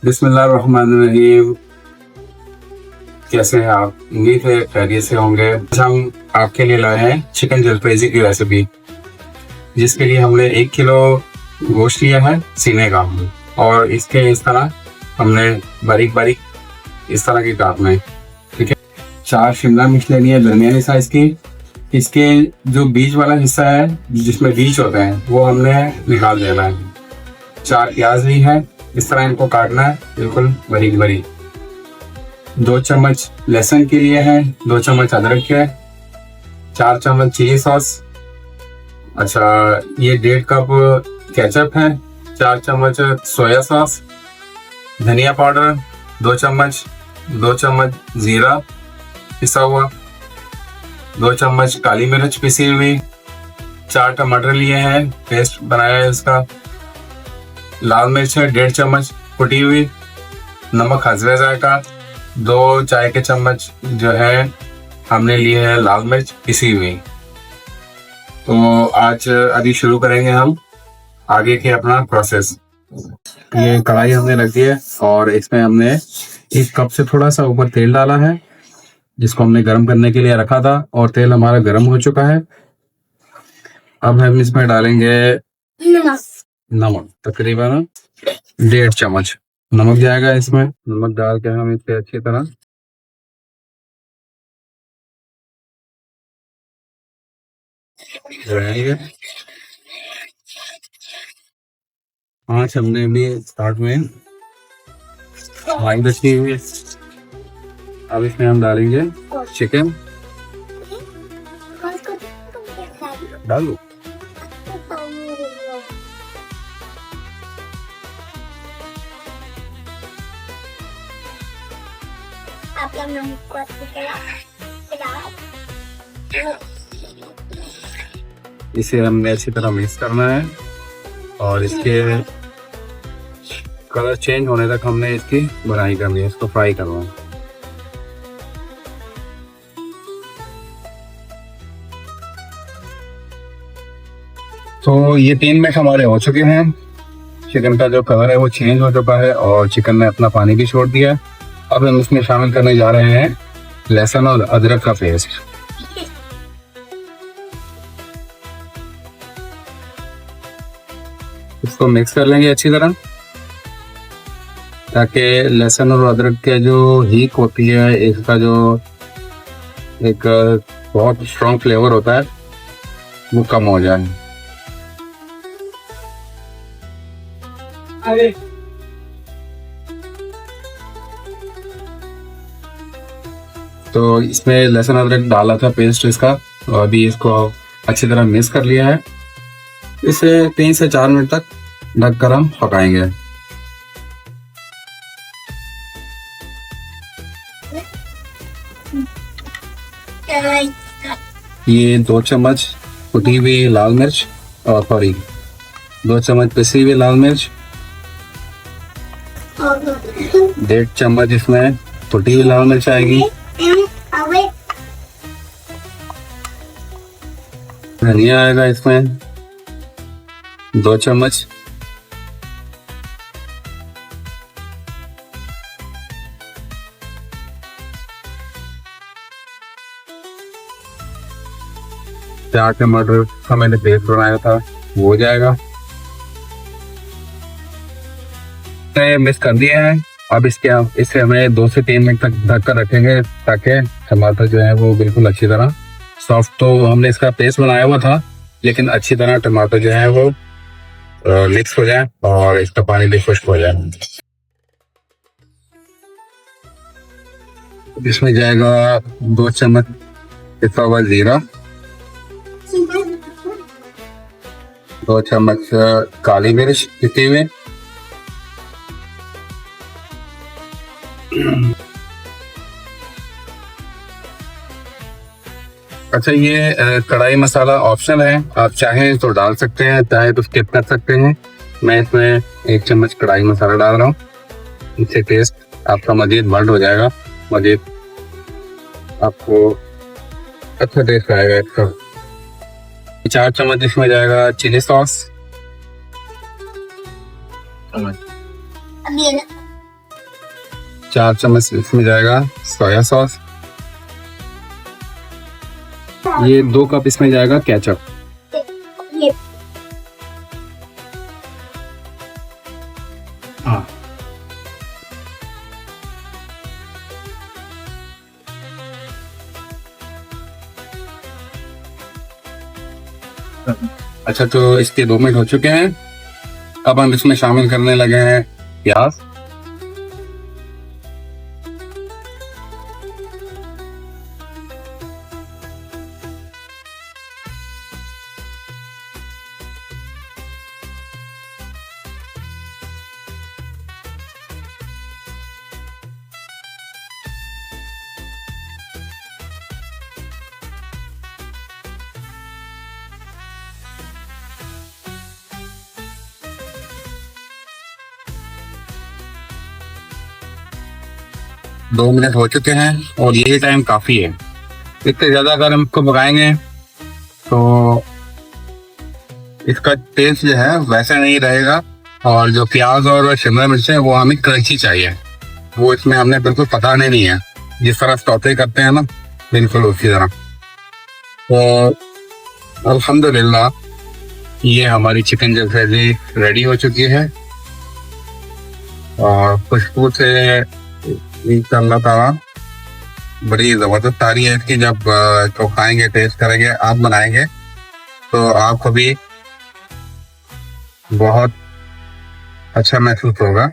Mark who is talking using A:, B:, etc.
A: बिस्मिल्लाहिर्रहमानिर्रहीम। कैसे हैं आप? उम्मीद है खैरियत से होंगे। आज हम आपके लिए लाए हैं चिकन जलपेजी की रेसिपी, जिसके लिए हमने 1 किलो गोश्त लिया है सीने का, और इसके इस तरह हमने बारीक बारीक इस तरह के काटना है। ठीक है। 4 शिमला मिर्च लेनी है दरमियानी साइज की। इसके जो बीज वाला हिस्सा है, जिसमें बीज होते हैं, वो हमने निकाल देना है। 4 प्याज ली है, इस तरह इनको काटना है बिल्कुल बारीक बारीक। 2 चम्मच लहसुन के लिए है, 2 चम्मच अदरक के, 4 चम्मच चिली सॉस। अच्छा, ये 1.5 कप केचप है, 4 चम्मच सोया सॉस, धनिया पाउडर 2 चम्मच, 2 चम्मच जीरा पिसा हुआ, 2 चम्मच काली मिर्च पिसी हुई, 4 टमाटर लिए हैं, पेस्ट बनाया है इसका, लाल मिर्च है 1.5 चम्मच कुटी हुई, नमक हस्बे जायका, 2 चाय के चम्मच जो है हमने लिए है लाल मिर्च पिसी हुई। तो आज अभी शुरू करेंगे हम आगे के अपना प्रोसेस। ये कढ़ाई हमने रख दी है और इसमें हमने 1 कप से थोड़ा सा ऊपर तेल डाला है, जिसको हमने गर्म करने के लिए रखा था, और तेल हमारा गर्म हो चुका है। अब हम इसमें डालेंगे नमक, तकरीबन 1.5 चम्मच नमक जाएगा इसमें। नमक डाल के हम इसे अच्छी तरह रहेंगे। आँच हमने भी स्टार्ट में हाई रखी हुई है। अब इसमें हम डालेंगे चिकन। डाल दो। इसे हमने अच्छी तरह मिक्स करना है और इसके कलर चेंज होने तक हमने इसकी भुनाई करनी है, इसको फ्राई करना है। तो ये 3 मिनट हमारे हो चुके हैं। चिकन का जो कलर है वो चेंज हो चुका है और चिकन ने अपना पानी भी छोड़ दिया। अब हम इसमें शामिल करने जा रहे हैं लहसुन और अदरक का पेस्ट। इसको मिक्स कर लेंगे अच्छी तरह, ताकि लहसुन और अदरक के जो हीक होती है, इसका जो एक बहुत स्ट्रॉन्ग फ्लेवर होता है, वो कम हो जाए। तो इसमें लहसुन अदरक डाला था पेस्ट इसका, और अभी इसको अच्छी तरह मिक्स कर लिया है। इसे 3 से 4 मिनट तक ढककर हम पकाएंगे। ये 2 चम्मच कुटी हुई लाल मिर्च, और सॉरी 2 चम्मच पिसी हुई लाल मिर्च, 1.5 चम्मच इसमें कुटी हुई लाल मिर्च आएगी, धनिया आएगा इसमें 2 चम्मच, चार टमाटर का मैंने पेस्ट बनाया था वो हो जाएगा। मिक्स कर दिया है। अब इसे हमें 2 से 3 मिनट तक ढक कर रखेंगे, ताकि टमाटर जो है वो बिल्कुल अच्छी तरह सॉफ्ट। तो हमने इसका पेस्ट बनाया हुआ था, लेकिन अच्छी तरह टमाटर जो है वो मिक्स हो जाए और इसका पानी भी खुश्क हो जाए। इसमें जाएगा 2 चम्मच पिसा हुआ जीरा, 2 चम्मच काली मिर्च पिसी हुई, अच्छा ये कढ़ाई मसाला ऑप्शनल है, आप चाहें तो डाल सकते हैं, चाहे तो स्किप कर सकते हैं। मैं इसमें 1 चम्मच कढ़ाई मसाला डाल रहा हूँ, इससे टेस्ट आपका मजीद बढ़ हो जाएगा, मजीद आपको अच्छा टेस्ट आएगा इसका। 4 चम्मच इसमें जाएगा चिली सॉस, 4 चम्मच इसमें जाएगा सोया सॉस। ये 2 कप इसमें जाएगा केचप। हाँ, अच्छा तो इसके 2 मिनट हो चुके हैं। अब हम इसमें शामिल करने लगे हैं प्याज। दो मिनट हो चुके हैं और यही टाइम काफ़ी है। इससे ज़्यादा अगर हम इसको पकाएंगे तो इसका टेस्ट जो है वैसा नहीं रहेगा। और जो प्याज और शिमला मिर्च है वो हमें क्रंची चाहिए, वो इसमें हमने बिल्कुल पकाने नहीं है, जिस तरह सौते करते हैं ना, बिल्कुल उसी तरह। तो अल्हम्दुलिल्लाह ये हमारी चिकन जलफेजी रेडी हो चुकी है और खुशबू से इंशाअल्लाह ताला बड़ी ज़बरदस्त आ रही है इसकी। जब तो खाएंगे, टेस्ट करेंगे, आप बनाएंगे तो आपको भी बहुत अच्छा महसूस होगा।